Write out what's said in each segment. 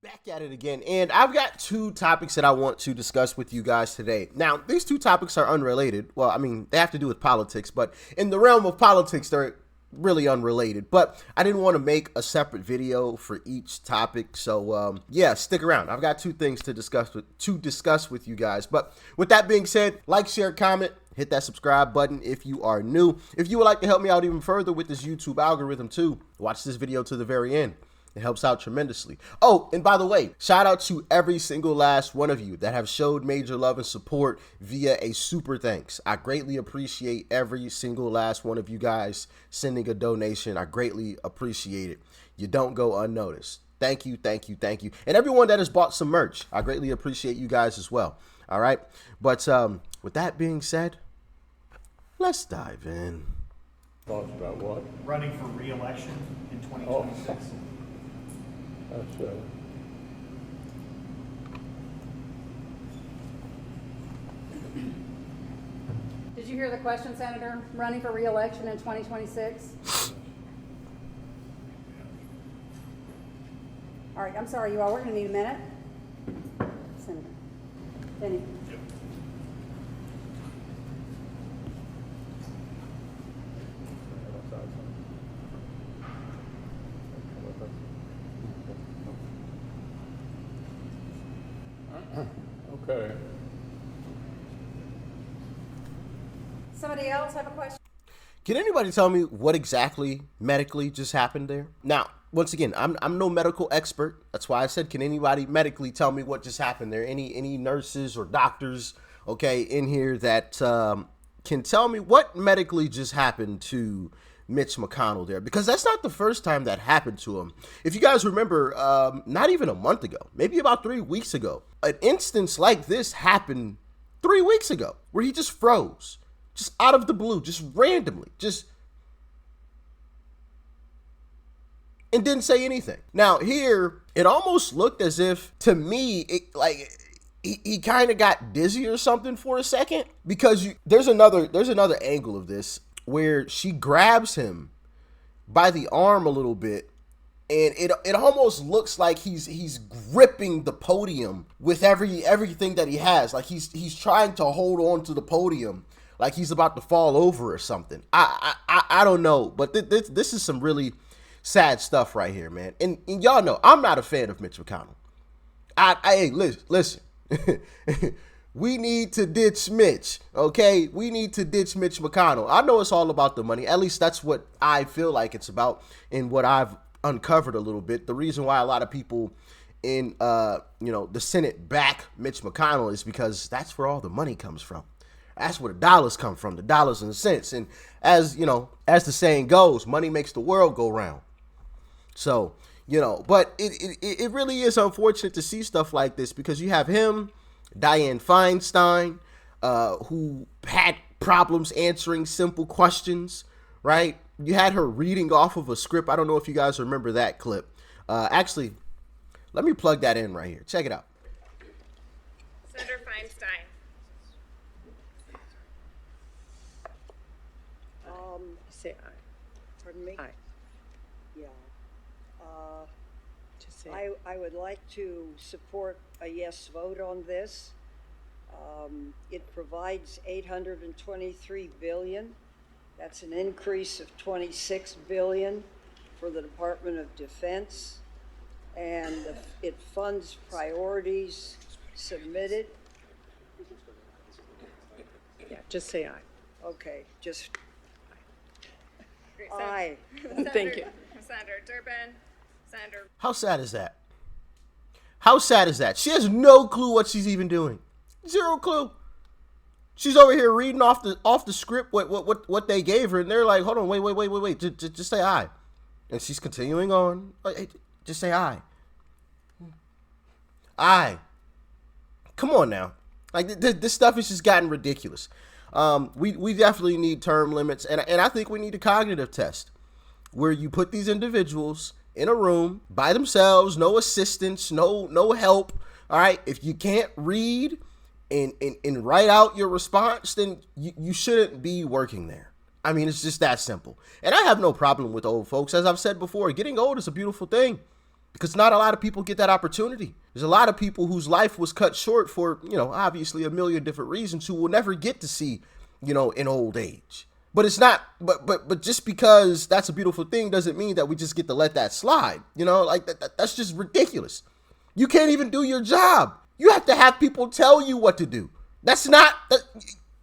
Back at it again, and I've got two topics that I want to discuss with you guys today. Now, these two topics are unrelated. Well, I mean, they have to do with politics, but in the realm of politics, they're really unrelated. But I didn't want to make a separate video for each topic, so yeah, stick around. I've got two things to discuss with you guys. But with that being said, like, share, comment. Hit that subscribe button if you are new. If you would like to help me out even further with this YouTube algorithm too, watch this video to the very end. It helps out tremendously. Oh, and by the way, shout out to every single last one of you that have showed major love and support via a super thanks. I greatly appreciate every single last one of you guys sending a donation. I greatly appreciate it. You don't go unnoticed. Thank you, thank you, thank you. And everyone that has bought some merch, I greatly appreciate you guys as well. All right. But with that being said, let's dive in. Thoughts about what? Running for re-election in 2026. That's Did you hear the question, Senator? Running for re-election in 2026? All right, I'm sorry, you all. We're going to need a minute. Senator. Benny. okay. Somebody else have a question? Can anybody tell me what exactly medically just happened there? Now, once again, I'm no medical expert. That's why I said, can anybody medically tell me what just happened there? Any nurses or doctors, okay, in here that can tell me what medically just happened to Mitch McConnell there? Because that's not the first time that happened to him. If you guys remember, not even a month ago, maybe about 3 weeks ago, an instance like this happened 3 weeks ago where he just froze. Just out of the blue, just randomly, and didn't say anything. Now here, it almost looked as if, to me, he kind of got dizzy or something for a second, because there's another angle of this where she grabs him by the arm a little bit, and it almost looks like he's gripping the podium with everything that he has, like he's trying to hold on to the podium, like he's about to fall over or something. I don't know, but this is some really sad stuff right here, man. And y'all know I'm not a fan of Mitch McConnell. Hey, listen. We need to ditch Mitch, okay? We need to ditch Mitch McConnell. I know it's all about the money. At least that's what I feel like it's about, and what I've uncovered a little bit. The reason why a lot of people in the Senate back Mitch McConnell is because that's where all the money comes from. That's where the dollars come from, the dollars and the cents. And as the saying goes, money makes the world go round. So, but it really is unfortunate to see stuff like this, because you have him, Dianne Feinstein, who had problems answering simple questions, right? You had her reading off of a script. I don't know if you guys remember that clip. Actually, let me plug that in right here. Check it out. Senator Feinstein. Say aye. Pardon me? Aye. Yeah. Just say I would like to support a yes vote on this. It provides $823 billion. That's an increase of $26 billion for the Department of Defense. And it funds priorities submitted. yeah. Just say aye. Okay, just Great. aye. Thank you. Senator Durbin, Senator. How sad is that? How sad is that? She has no clue what she's even doing. Zero clue. She's over here reading off the script what they gave her, and they're like, hold on, wait. Just say aye. And she's continuing on. Hey, just say aye. Aye. Come on now. Like, this stuff has just gotten ridiculous. We definitely need term limits, and I think we need a cognitive test where you put these individuals in a room by themselves, no assistance, no help. All right, if you can't read and write out your response, then you shouldn't be working there. I mean, it's just that simple. And I have no problem with old folks. As I've said before, getting old is a beautiful thing. because not a lot of people get that opportunity. There's a lot of people whose life was cut short for, obviously a million different reasons, who will never get to see, in old age. But it's not, but just because that's a beautiful thing doesn't mean that we just get to let that slide. That's just ridiculous. You can't even do your job. You have to have people tell you what to do. That's not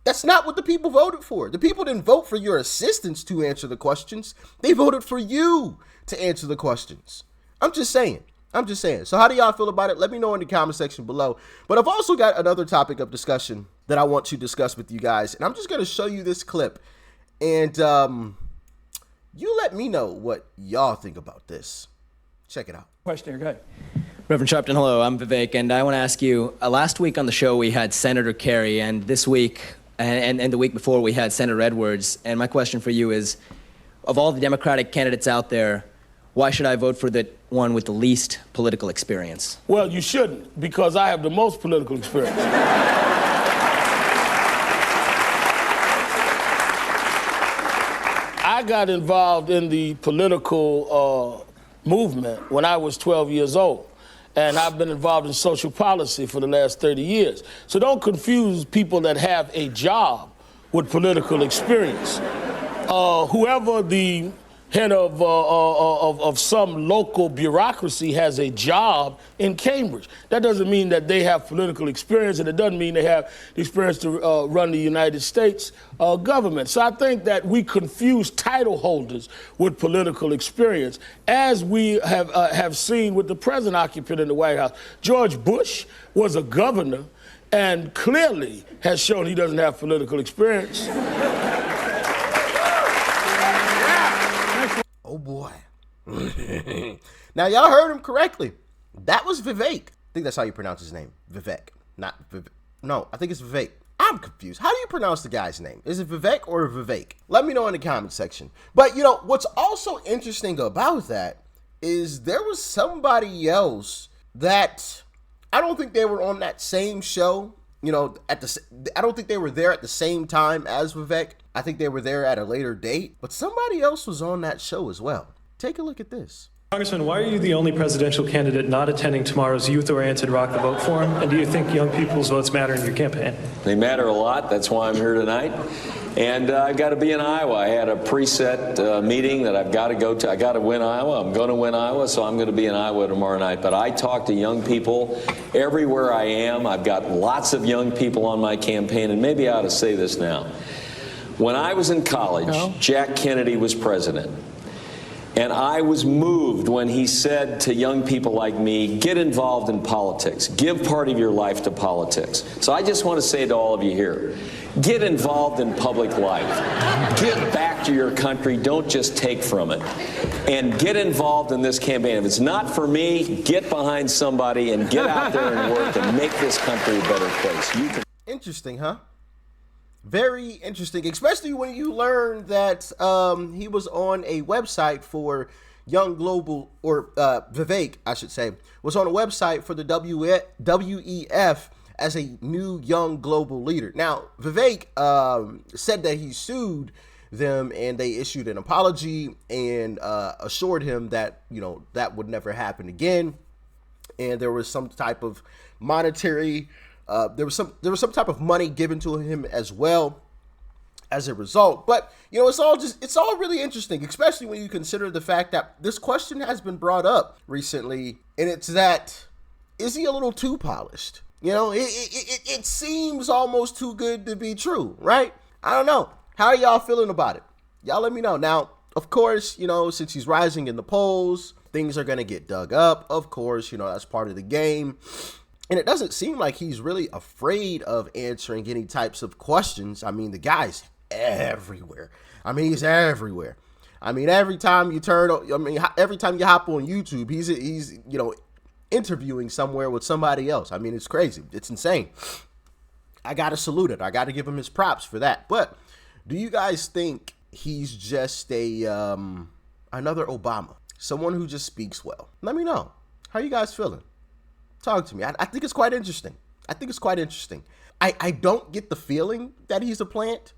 what the people voted for. The people didn't vote for your assistants to answer the questions. They voted for you to answer the questions. I'm just saying. So how do y'all feel about it? Let me know in the comment section below. But I've also got another topic of discussion that I want to discuss with you guys. And I'm just going to show you this clip. And you let me know what y'all think about this. Check it out. Question here, go ahead. Reverend Sharpton, hello, I'm Vivek, and I want to ask you, last week on the show we had Senator Kerry, and this week, and the week before we had Senator Edwards, and my question for you is, of all the Democratic candidates out there, why should I vote for the one with the least political experience? Well, you shouldn't, because I have the most political experience. I got involved in the political movement when I was 12 years old. And I've been involved in social policy for the last 30 years. So don't confuse people that have a job with political experience. Whoever the head of some local bureaucracy has a job in Cambridge. That doesn't mean that they have political experience, and it doesn't mean they have the experience to run the United States government. So I think that we confuse title holders with political experience, as we have seen with the present occupant in the White House. George Bush was a governor and clearly has shown he doesn't have political experience. Oh boy. Now y'all heard him correctly. That was Vivek. I think that's how you pronounce his name. Vivek. Not Vivek. No, I think it's Vivek. I'm confused. How do you pronounce the guy's name? Is it Vivek or Vivek? Let me know in the comment section. But what's also interesting about that is there was somebody else that I don't think they were on that same show. I don't think they were there at the same time as Vivek. I think they were there at a later date, but somebody else was on that show as well. Take a look at this. Congressman, why are you the only presidential candidate not attending tomorrow's youth-oriented Rock the Vote forum? And do you think young people's votes matter in your campaign? They matter a lot. That's why I'm here tonight. And I've got to be in Iowa. I had a preset meeting that I've got to go to. I got to win Iowa. I'm going to win Iowa, so I'm going to be in Iowa tomorrow night. But I talk to young people everywhere I am. I've got lots of young people on my campaign, and maybe I ought to say this now. When I was in college, Jack Kennedy was president. And I was moved when he said to young people like me, get involved in politics. Give part of your life to politics. So I just want to say to all of you here, get involved in public life. Give back to your country. Don't just take from it. And get involved in this campaign. If it's not for me, get behind somebody and get out there and work and make this country a better place. Interesting, huh? Very interesting, especially when you learn that he was on a website for Young Global, or Vivek, I should say, was on a website for the WEF as a new young global leader. Now, Vivek said that he sued them and they issued an apology and assured him that, that would never happen again. And there was some type of monetary there was some type of money given to him as well as a result. But it's all really interesting, especially when you consider the fact that this question has been brought up recently, and it's that, is he a little too polished? It seems almost too good to be true, right? I don't know. How are y'all feeling about it? Y'all let me know. Now, of course, since he's rising in the polls, things are going to get dug up. Of course, that's part of the game. And it doesn't seem like he's really afraid of answering any types of questions. I mean, the guy's everywhere. He's everywhere. Every time you every time you hop on YouTube, he's interviewing somewhere with somebody else. It's crazy. It's insane. I got to salute it. I got to give him his props for that. But do you guys think he's just another Obama? Someone who just speaks well? Let me know. How you guys feeling? Talk to me. I think it's quite interesting. I don't get the feeling that he's a plant,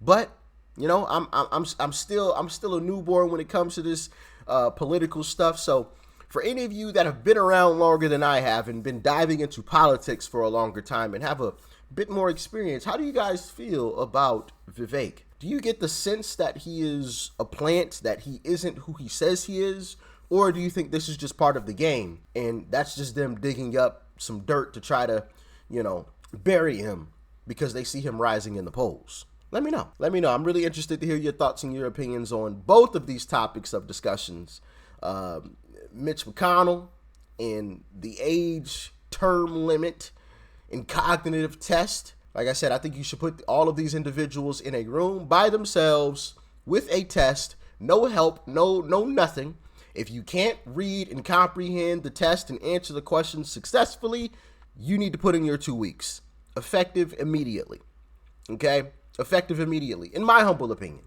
but I'm still a newborn when it comes to this political stuff. So For any of you that have been around longer than I have and been diving into politics for a longer time and have a bit more experience, how do you guys feel about Vivek? Do you get the sense that he is a plant, that he isn't who he says he is? Or do you think this is just part of the game and that's just them digging up some dirt to try to, bury him because they see him rising in the polls? Let me know. I'm really interested to hear your thoughts and your opinions on both of these topics of discussions. Mitch McConnell and the age term limit and cognitive test. Like I said, I think you should put all of these individuals in a room by themselves with a test, no help, no nothing. If you can't read and comprehend the test and answer the questions successfully, you need to put in your 2 weeks. Effective immediately. Okay? Effective immediately, in my humble opinion.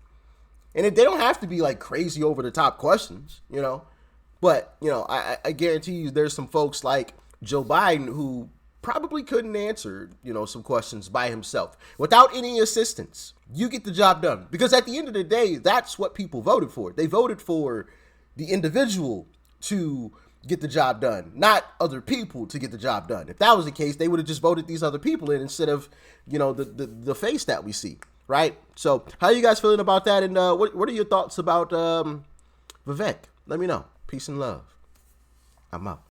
And they don't have to be like crazy over the top questions, But, I guarantee you there's some folks like Joe Biden who probably couldn't answer, some questions by himself without any assistance. You get the job done. Because at the end of the day, that's what people voted for. They voted for the individual to get the job done, not other people to get the job done. If that was the case, they would have just voted these other people in instead of, the face that we see, right? So how are you guys feeling about that? And what are your thoughts about Vivek? Let me know. Peace and love. I'm out.